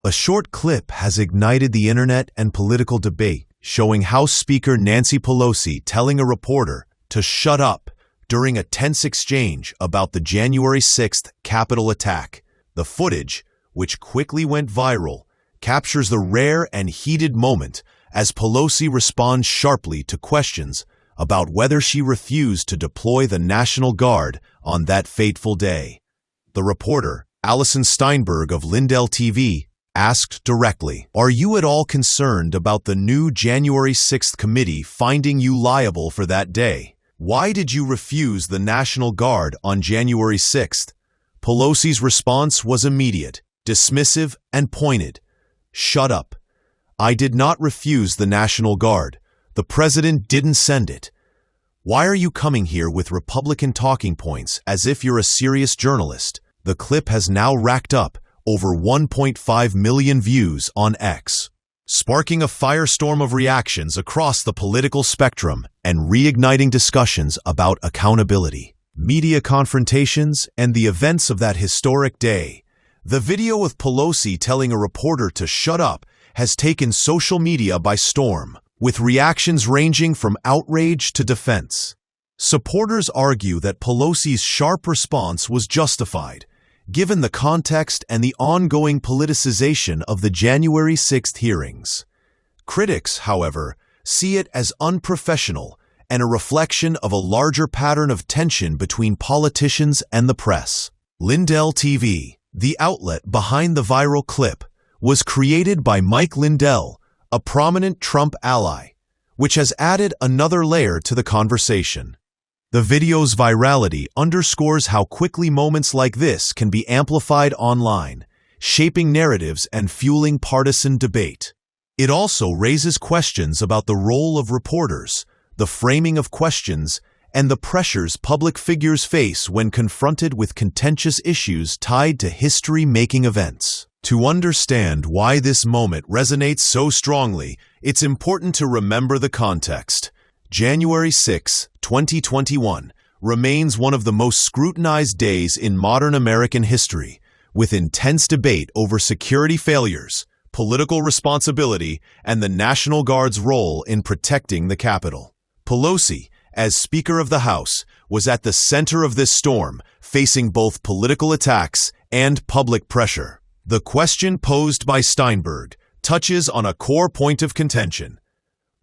A short clip has ignited the internet and political debate, showing House Speaker Nancy Pelosi telling a reporter to shut up during a tense exchange about the January 6th Capitol attack. The footage, which quickly went viral, captures the rare and heated moment as Pelosi responds sharply to questions about whether she refused to deploy the National Guard on that fateful day. The reporter, Alison Steinberg of Lindell TV, asked directly, "Are you at all concerned about the new January 6th committee finding you liable for that day? Why did you refuse the National Guard on January 6th? Pelosi's response was immediate, dismissive, and pointed. "Shut up. I did not refuse the National Guard. The president didn't send it. Why are you coming here with Republican talking points as if you're a serious journalist?" The clip has now racked up over 1.5 million views on X, sparking a firestorm of reactions across the political spectrum and reigniting discussions about accountability, media confrontations, and the events of that historic day. The video of Pelosi telling a reporter to shut up has taken social media by storm, with reactions ranging from outrage to defense. Supporters argue that Pelosi's sharp response was justified, given the context and the ongoing politicization of the January 6th hearings. Critics, however, see it as unprofessional and a reflection of a larger pattern of tension between politicians and the press. Lindell TV, the outlet behind the viral clip, was created by Mike Lindell, a prominent Trump ally, which has added another layer to the conversation. The video's virality underscores how quickly moments like this can be amplified online, shaping narratives and fueling partisan debate. It also raises questions about the role of reporters, the framing of questions, and the pressures public figures face when confronted with contentious issues tied to history-making events. To understand why this moment resonates so strongly, it's important to remember the context. January 6, 2021, remains one of the most scrutinized days in modern American history, with intense debate over security failures, political responsibility, and the National Guard's role in protecting the Capitol. Pelosi, as Speaker of the House, was at the center of this storm, facing both political attacks and public pressure. The question posed by Steinberg touches on a core point of contention.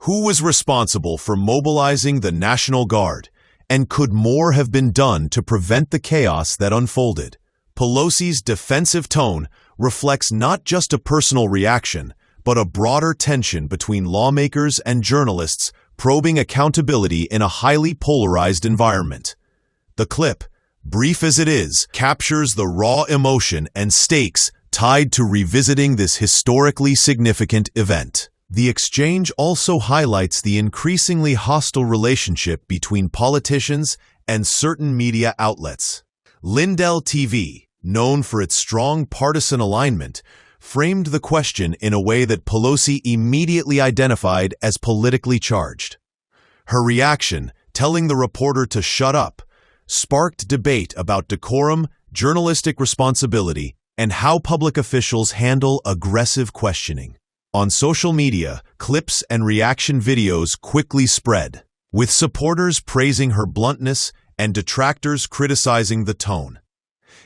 Who was responsible for mobilizing the National Guard, and could more have been done to prevent the chaos that unfolded? Pelosi's defensive tone reflects not just a personal reaction, but a broader tension between lawmakers and journalists probing accountability in a highly polarized environment. The clip, brief as it is, captures the raw emotion and stakes tied to revisiting this historically significant event. The exchange also highlights the increasingly hostile relationship between politicians and certain media outlets. Lindell TV, known for its strong partisan alignment, framed the question in a way that Pelosi immediately identified as politically charged. Her reaction, telling the reporter to shut up, sparked debate about decorum, journalistic responsibility, and how public officials handle aggressive questioning. On social media, clips and reaction videos quickly spread, with supporters praising her bluntness and detractors criticizing the tone.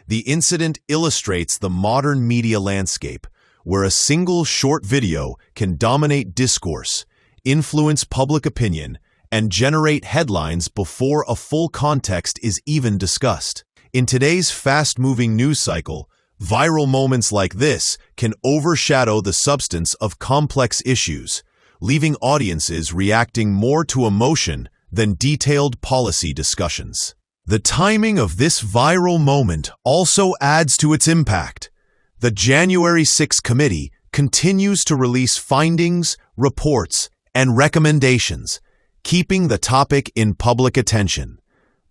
The incident illustrates the modern media landscape, where a single short video can dominate discourse, influence public opinion, and generate headlines before a full context is even discussed. In today's fast-moving news cycle, viral moments like this can overshadow the substance of complex issues, leaving audiences reacting more to emotion than detailed policy discussions. The timing of this viral moment also adds to its impact. The January 6 committee continues to release findings, reports, and recommendations, keeping the topic in public attention.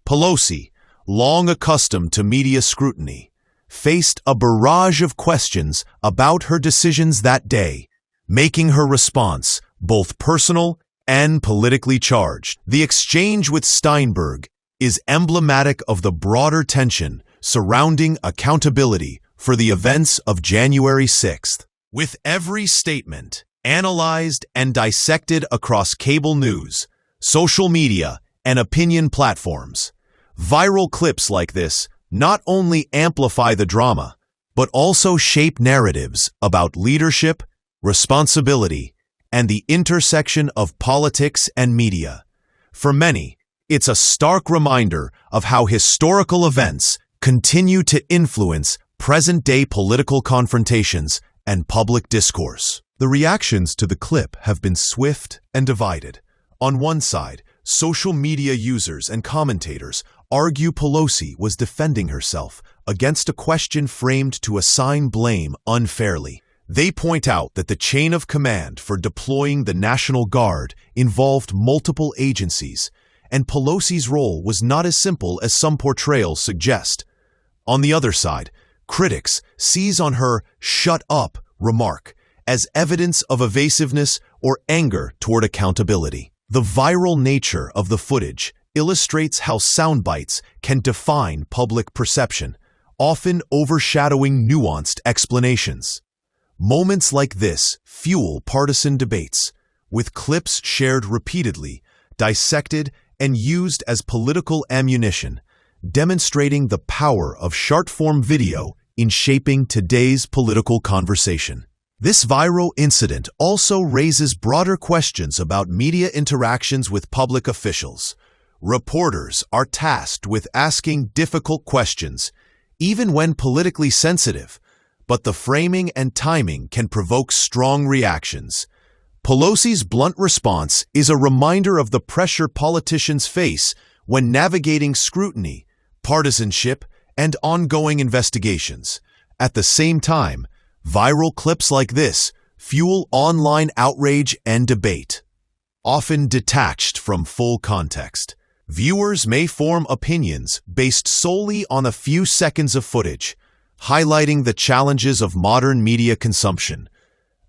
Pelosi, long accustomed to media scrutiny, faced a barrage of questions about her decisions that day, making her response both personal and politically charged. The exchange with Steinberg is emblematic of the broader tension surrounding accountability for the events of January 6th. with every statement analyzed and dissected across cable news, social media, and opinion platforms. Viral clips like this not only amplify the drama, but also shape narratives about leadership, responsibility, and the intersection of politics and media. For many, it's a stark reminder of how historical events continue to influence present-day political confrontations and public discourse. The reactions to the clip have been swift and divided. On one side, social media users and commentators argue Pelosi was defending herself against a question framed to assign blame unfairly. They point out that the chain of command for deploying the National Guard involved multiple agencies, and Pelosi's role was not as simple as some portrayals suggest. On the other side, critics seize on her "shut up" remark as evidence of evasiveness or anger toward accountability. The viral nature of the footage illustrates how soundbites can define public perception, often overshadowing nuanced explanations. Moments like this fuel partisan debates, with clips shared repeatedly, dissected, and used as political ammunition, demonstrating the power of short-form video in shaping today's political conversation. This viral incident also raises broader questions about media interactions with public officials. Reporters are tasked with asking difficult questions, even when politically sensitive, but the framing and timing can provoke strong reactions. Pelosi's blunt response is a reminder of the pressure politicians face when navigating scrutiny, partisanship, and ongoing investigations. At the same time, viral clips like this fuel online outrage and debate. Often detached from full context, viewers may form opinions based solely on a few seconds of footage, highlighting the challenges of modern media consumption.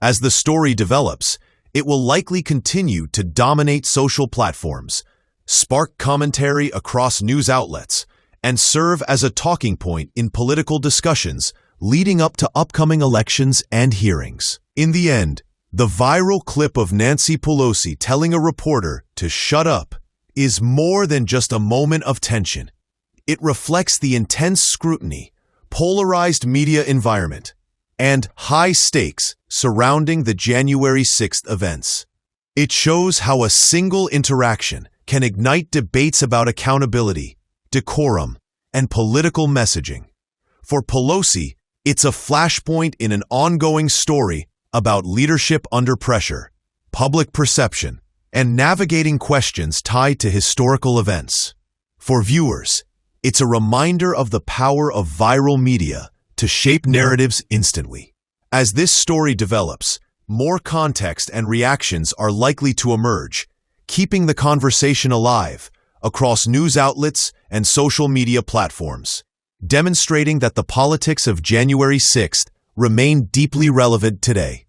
As the story develops, it will likely continue to dominate social platforms, spark commentary across news outlets, and serve as a talking point in political discussions leading up to upcoming elections and hearings. In the end, the viral clip of Nancy Pelosi telling a reporter to shut up is more than just a moment of tension. It reflects the intense scrutiny, polarized media environment, and high stakes surrounding the January 6th events. It shows how a single interaction can ignite debates about accountability, decorum, and political messaging. For Pelosi, it's a flashpoint in an ongoing story about leadership under pressure, public perception, and navigating questions tied to historical events. For viewers, it's a reminder of the power of viral media to shape narratives instantly. As this story develops, more context and reactions are likely to emerge, keeping the conversation alive across news outlets and social media platforms, demonstrating that the politics of January 6th remain deeply relevant today.